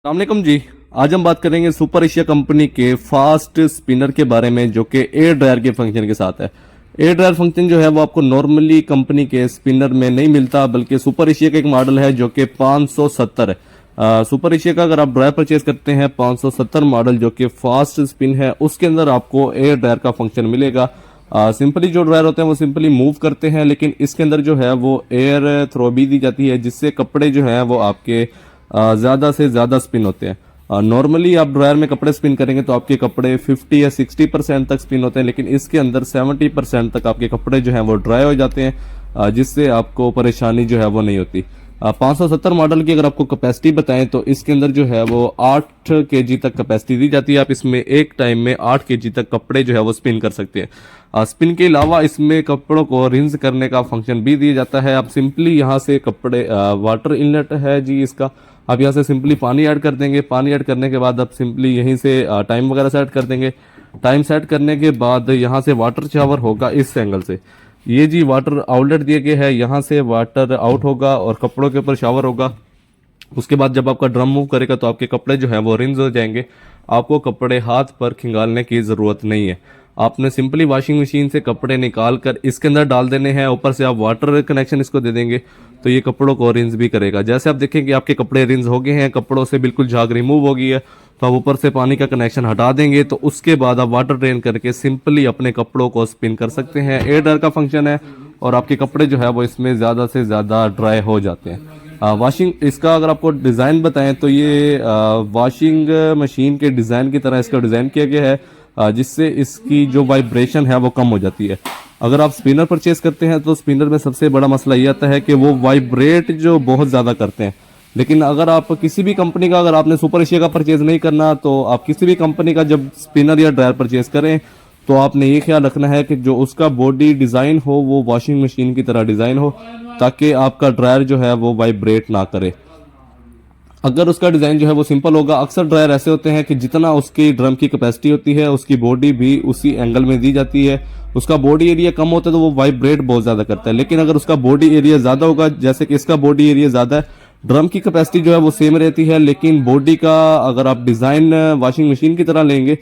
अस्सलामुअलैकुम जी। आज हम बात करेंगे सुपर एशिया कंपनी के फास्ट स्पिनर के बारे में जो कि एयर ड्रायर के फंक्शन के साथ है। एयर ड्रायर फंक्शन जो है वो आपको नॉर्मली कंपनी के स्पिनर में नहीं मिलता, बल्कि सुपर एशिया का एक मॉडल है जो कि 570 है। सुपर एशिया का अगर आप ड्रायर परचेज करते हैं 570 मॉडल जो कि फास्ट स्पिन है, उसके अंदर आपको एयर ड्रायर का फंक्शन मिलेगा। सिंपली जो ड्रायर होते हैं वो सिंपली मूव करते हैं, लेकिन इसके अंदर जो है वो एयर थ्रो भी दी जाती है, जिससे कपड़े जो हैं वो आपके ज़्यादा से ज़्यादा स्पिन होते हैं। नॉर्मली आप ड्रायर में कपड़े स्पिन करेंगे तो आपके कपड़े 50 या 60% तक स्पिन होते हैं, लेकिन इसके अंदर 70% तक आपके कपड़े जो हैं वो ड्राई हो जाते हैं, जिससे आपको परेशानी जो है वो नहीं होती। 570 मॉडल की अगर आपको कैपेसिटी बताएं तो इसके अंदर जो है वो 8 केजी तक कैपेसिटी दी जाती है। आप इसमें एक टाइम में 8 केजी तक कपड़े जो है वो स्पिन कर सकते हैं। स्पिन के अलावा इसमें कपड़ों को रिंस करने का फंक्शन भी दिया जाता है। आप सिंपली यहाँ से कपड़े वाटर इनलेट है जी इसका, आप यहाँ से सिंपली पानी ऐड कर देंगे। पानी ऐड करने के बाद आप सिंपली यहीं से टाइम वगैरह सेट कर देंगे। टाइम सेट करने के बाद यहाँ से वाटर शावर होगा इस एंगल से, ये जी वाटर आउटलेट दिए गए हैं, यहाँ से वाटर आउट होगा और कपड़ों के ऊपर शावर होगा। उसके बाद जब आपका ड्रम मूव करेगा तो आपके कपड़े जो हैं वो रिंस हो जाएंगे। आपको कपड़े हाथ पर खिंगालने की ज़रूरत नहीं है। आपने सिंपली वॉशिंग मशीन से कपड़े निकाल कर इसके अंदर डाल देने हैं, ऊपर से आप वाटर कनेक्शन इसको दे देंगे तो ये कपड़ों को रिंस भी करेगा। जैसे आप देखेंगे आपके कपड़े रिंस हो गए हैं, कपड़ों से बिल्कुल झाग रिमूव हो गई है, तो आप ऊपर से पानी का कनेक्शन हटा देंगे तो उसके बाद आप वाटर ड्रेन करके सिंपली अपने कपड़ों को स्पिन कर सकते हैं। एयर ड्रायर का फंक्शन है और आपके कपड़े जो है वो इसमें ज़्यादा से ज़्यादा ड्राई हो जाते हैं। वॉशिंग इसका अगर आपको डिज़ाइन बताएं तो ये वॉशिंग मशीन के डिज़ाइन की तरह इसका डिज़ाइन किया गया है, जिससे इसकी जो वाइब्रेशन है वो कम हो जाती है। अगर आप स्पिनर परचेज करते हैं तो स्पिनर में सबसे बड़ा मसला ये आता है कि वो वाइब्रेट जो बहुत ज़्यादा करते हैं। लेकिन अगर आप किसी भी कंपनी का, अगर आपने सुपर एशिया का परचेज नहीं करना तो आप किसी भी कंपनी का जब स्पिनर या ड्रायर परचेज करें तो आपने ये ख्याल रखना है कि जो उसका बॉडी डिज़ाइन हो वो वॉशिंग मशीन की तरह डिज़ाइन हो, ताकि आपका ड्रायर जो है वो वाइब्रेट ना करे। अगर उसका डिज़ाइन जो है वो सिंपल होगा, अक्सर ड्रायर ऐसे होते हैं कि जितना उसकी ड्रम की कैपेसिटी होती है उसकी बॉडी भी उसी एंगल में दी जाती है। उसका बॉडी एरिया कम होता है तो वो वाइब्रेट बहुत ज़्यादा करता है, लेकिन अगर उसका बॉडी एरिया ज़्यादा होगा, जैसे कि इसका बॉडी एरिया ज़्यादा है, ड्रम की कैपेसिटी जो है वो सेम रहती है, लेकिन बॉडी का अगर आप डिज़ाइन वॉशिंग मशीन की तरह लेंगे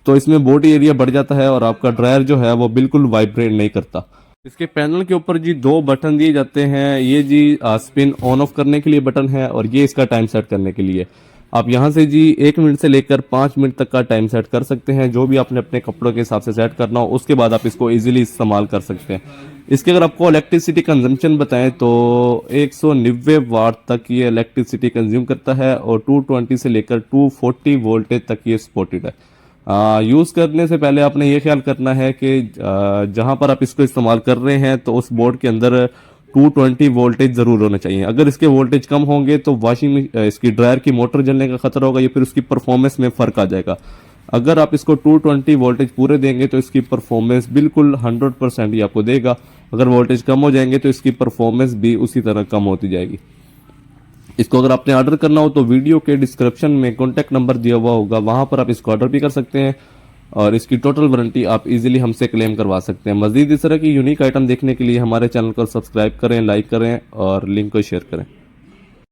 तो इसमें बॉडी एरिया बढ़ जाता है और आपका ड्रायर जो है वो बिल्कुल वाइब्रेट नहीं करता। इसके पैनल के ऊपर जी 2 बटन दिए जाते हैं, ये जी स्पिन ऑन ऑफ करने के लिए बटन है और ये इसका टाइम सेट करने के लिए। आप यहाँ से जी 1 मिनट से लेकर 5 मिनट तक का टाइम सेट कर सकते हैं, जो भी आपने अपने कपड़ों के हिसाब से सेट करना हो। उसके बाद आप इसको इजीली इस्तेमाल कर सकते हैं। इसके अगर आपको इलेक्ट्रिसिटी कंजम्पशन बताएं तो 190 वाट तक ये इलेक्ट्रिसिटी कंज्यूम करता है और 220 से लेकर 240 वोल्टेज तक ये सपोर्टेड है। यूज़ करने से पहले आपने ये ख्याल करना है कि जहाँ पर आप इसको इस्तेमाल कर रहे हैं तो उस बोर्ड के अंदर 220 वोल्टेज ज़रूर होना चाहिए। अगर इसके वोल्टेज कम होंगे तो इसकी ड्रायर की मोटर जलने का खतरा होगा या फिर उसकी परफॉर्मेंस में फ़र्क आ जाएगा। अगर आप इसको 220 वोल्टेज पूरे देंगे तो इसकी परफॉर्मेंस बिल्कुल 100% ही आपको देगा। अगर वोल्टेज कम हो जाएंगे तो इसकी परफॉर्मेंस भी उसी तरह कम होती जाएगी। इसको अगर आपने ऑर्डर करना हो तो वीडियो के डिस्क्रिप्शन में कॉन्टैक्ट नंबर दिया हुआ होगा, वहां पर आप इसको ऑर्डर भी कर सकते हैं और इसकी टोटल वारंटी आप इजीली हमसे क्लेम करवा सकते हैं। मजीद इस तरह की यूनिक आइटम देखने के लिए हमारे चैनल को सब्सक्राइब करें, लाइक करें और लिंक को शेयर करें।